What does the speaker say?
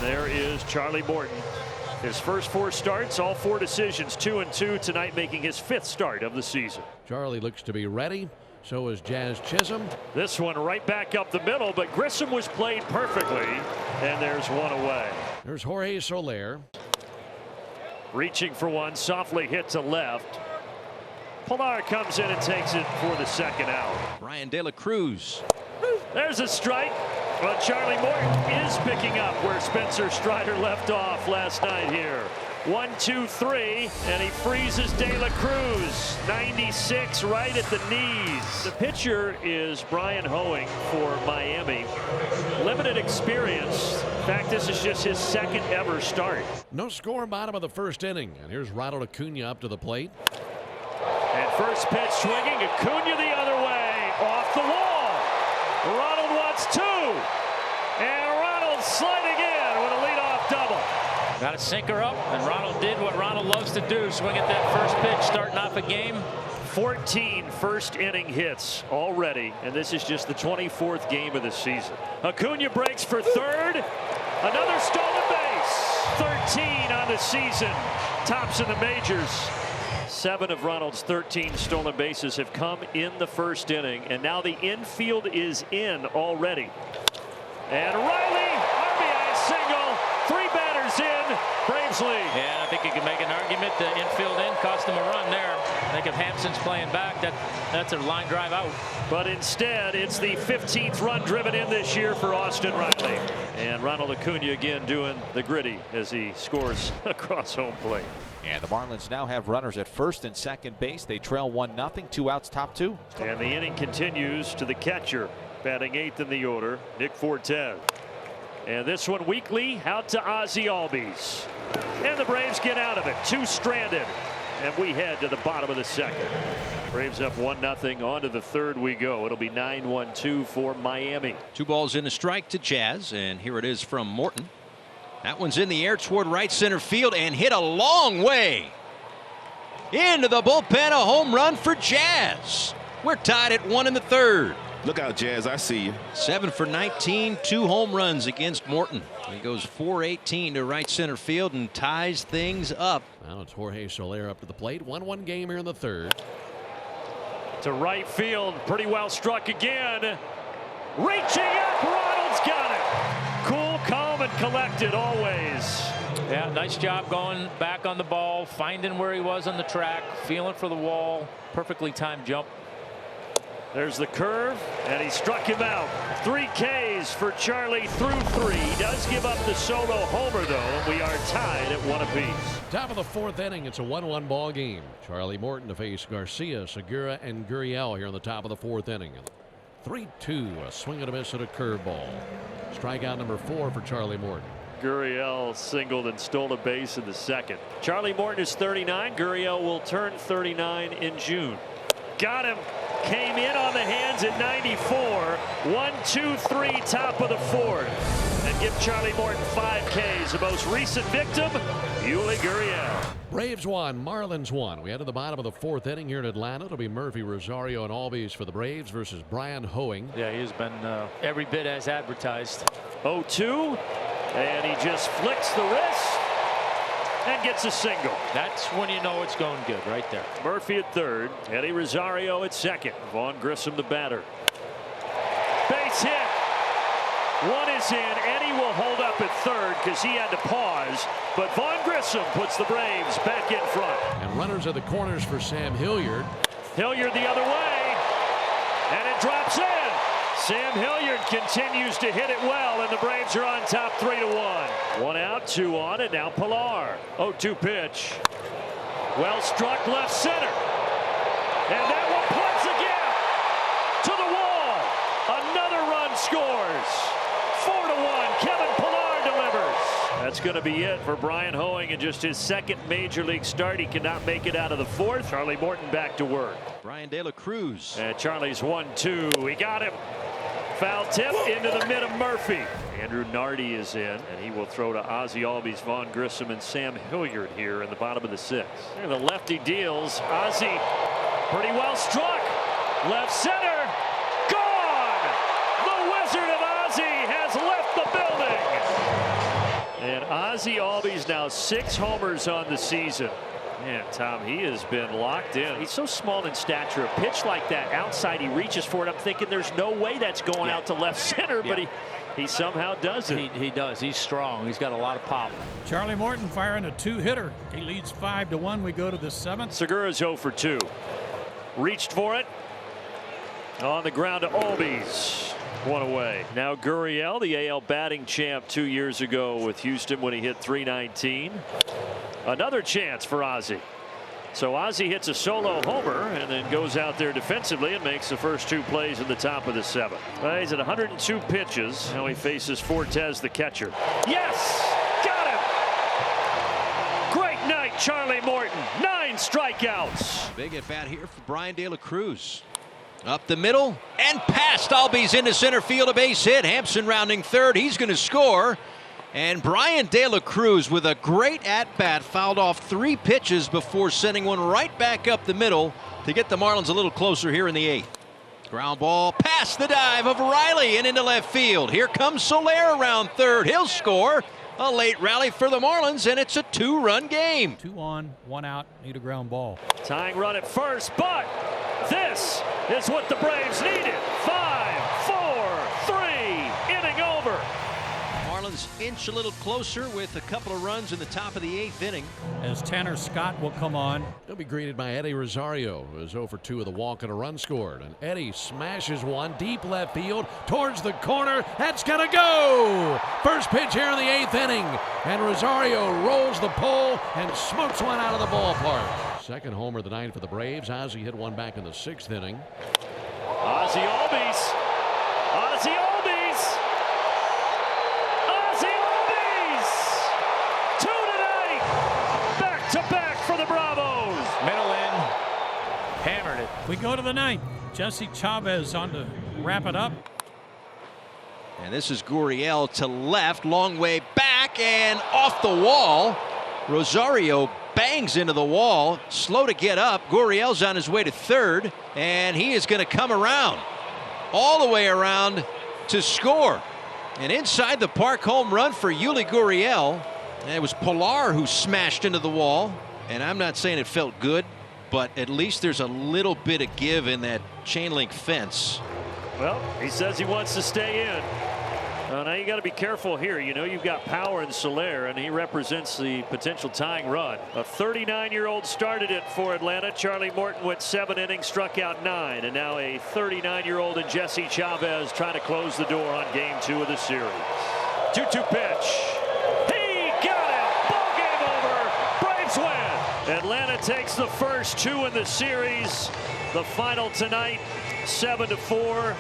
There is Charlie Morton. His first 4 starts, all 4 decisions, 2-2 tonight, making his 5th start of the season. Charlie looks to be ready. So is Jazz Chisholm. This one right back up the middle, but Grissom was played perfectly, and there's one away. There's Jorge Soler. Reaching for one, softly hit to left. Pilar comes in and takes it for the 2nd out. Brian De La Cruz. There's a strike. But Charlie Morton is picking up where Spencer Strider left off last night here. 1-2-3, and he freezes De La Cruz. 96 right at the knees. The pitcher is Brian Hoeing for Miami. Limited experience. In fact, this is just his 2nd ever start. No score, bottom of the 1st inning. And here's Ronald Acuna up to the plate. And first pitch swinging, Acuna the other way, off the wall. Ronald wants 2. And Ronald sliding in with a leadoff double. Got a sinker up, and Ronald did what Ronald loves to do, swing at that first pitch, starting off a game. 14 first inning hits already, and this is just the 24th game of the season. Acuna breaks for 3rd. Another stolen base. 13 on the season. Tops in the majors. 7 of Ronald's 13 stolen bases have come in the 1st inning, and now the infield is in already. And Riley, RBI single, 3 batters in, Braves lead. Yeah, I think you can make an argument the infield in cost them a run there. I think if Hampson's playing back, that's a line drive out. But instead, it's the 15th run driven in this year for Austin Riley. And Ronald Acuna again doing the gritty as he scores across home plate. And the Marlins now have runners at 1st and 2nd base. They trail 1-0, 2 outs, top 2. And the inning continues to the catcher, batting 8th in the order, Nick Fortes. And this one weakly out to Ozzie Albies. And the Braves get out of it. 2 stranded. And we head to the bottom of the 2nd. Braves up 1-0. On to the 3rd we go. It'll be 9-1-2 for Miami. 2 balls in a strike to Jazz, and here it is from Morton. That one's in the air toward right center field and hit a long way. Into the bullpen, a home run for Jazz. We're tied at 1 in the 3rd. Look out, Jazz. I see you. 7 for 19, 2 home runs against Morton. He goes 418 to right center field and ties things up. Now it's Jorge Soler up to the plate. 1-1 game here in the 3rd. To right field, pretty well struck again. Reaching up, Ronald's got it. Cool, calm, and collected always. Yeah, nice job going back on the ball, finding where he was on the track, feeling for the wall. Perfectly timed jump. There's the curve, and he struck him out. 3 Ks for Charlie through 3. He does give up the solo homer, though, and we are tied at 1 apiece. Top of the 4th inning, it's a 1-1 ball game. Charlie Morton to face Garcia, Segura, and Gurriel here on the top of the 4th inning. 3-2, a swing and a miss at a curveball. Strikeout number 4 for Charlie Morton. Gurriel singled and stole a base in the 2nd. Charlie Morton is 39. Gurriel will turn 39 in June. Got him. Came in on the hands at 94. 1-2-3, top of the 4th. And give Charlie Morton 5 Ks. The most recent victim, Yuli Gurriel. Braves 1, Marlins 1. We head to the bottom of the 4th inning here in Atlanta. It'll be Murphy, Rosario, and Albies for the Braves versus Brian Hoeing. Yeah, he's been every bit as advertised. 0-2, and he just flicks the wrist and gets a single. That's when you know it's going good right there. Murphy at 3rd, Eddie Rosario at 2nd. Vaughn Grissom the batter. Base hit. 1 is in. Eddie will hold up at 3rd because he had to pause, but Vaughn Grissom puts the Braves back in front. And runners at the corners for Sam Hilliard. Hilliard the other way, and it drops in. Sam Hilliard continues to hit it well, and the Braves are on top 3-1. 1 out, 2 on, and now Pilar. 0-2 pitch. Well struck left center. And that one plugs again to the wall. Another run scores. 4-1. Kevin Pilar delivers. That's going to be it for Brian Hoeing in just his 2nd major league start. He cannot make it out of the 4th. Charlie Morton back to work. Brian De La Cruz. And Charlie's 1-2. He got him. Foul tip into the mid of Murphy. Andrew Nardi is in, and he will throw to Ozzie Albies, Vaughn Grissom, and Sam Hilliard here in the bottom of the 6th. And the lefty deals. Ozzie pretty well struck. Left center. Gone! The Wizard of Ozzie has left the building. Ozzie Albies now 6 homers on the season. Man, Tom, he has been locked in. He's so small in stature. A pitch like that outside, he reaches for it. I'm thinking there's no way that's going out to left center, but he somehow does it. He does. He's strong. He's got a lot of pop. Charlie Morton firing a 2-hitter. He leads 5-1. We go to the 7th. Segura's 0 for 2. Reached for it. On the ground to Albies. 1 away. Now Gurriel, the AL batting champ 2 years ago with Houston when he hit .319. Another chance for Ozzie. So Ozzie hits a solo homer and then goes out there defensively and makes the first 2 plays in the top of the 7th. Well, he's at 102 pitches. Now he faces Fortes, the catcher. Yes! Got him! Great night, Charlie Morton. 9 strikeouts. Big at bat here for Brian De La Cruz. Up the middle and past Albies into center field, a base hit. Hampson rounding third. He's going to score. And Brian De La Cruz with a great at-bat fouled off 3 pitches before sending one right back up the middle to get the Marlins a little closer here in the 8th. Ground ball past the dive of Riley and into left field. Here comes Soler around third. He'll score. A late rally for the Marlins, and it's a 2-run game. 2 on, 1 out, need a ground ball. Tying run at first, but this is what the Braves needed. 5-4-3, inning over. Marlins inch a little closer with a couple of runs in the top of the 8th inning. As Tanner Scott will come on. He'll be greeted by Eddie Rosario, who is 0 for 2 with a walk and a run scored. And Eddie smashes one deep left field towards the corner. That's gonna go! First pitch here in the 8th inning. And Rosario rolls the pole and smokes one out of the ballpark. Second homer of the night for the Braves. Ozzie hit one back in the 6th inning. Ozzie Albies. Ozzie Albies. Ozzie Albies. 2 tonight. Back to back for the Bravos. Middle in. Hammered it. We go to the 9th. Jesse Chavez on to wrap it up. And this is Gurriel to left, long way back and off the wall. Rosario bangs into the wall, slow to get up. Gurriel's on his way to third, and he is going to come around, all the way around to score. An inside the park home run for Yuli Gurriel. And it was Pilar who smashed into the wall. And I'm not saying it felt good, but at least there's a little bit of give in that chain link fence. Well, he says he wants to stay in. Now you got to be careful here. You know you've got power in Soler, and he represents the potential tying run. A 39-year-old started it for Atlanta. Charlie Morton went 7 innings, struck out 9, and now a 39-year-old in Jesse Chavez trying to close the door on Game 2 of the series. 2-2 pitch. He got it. Ball game over. Braves win. Atlanta takes the first 2 in the series. The final tonight, 7-4.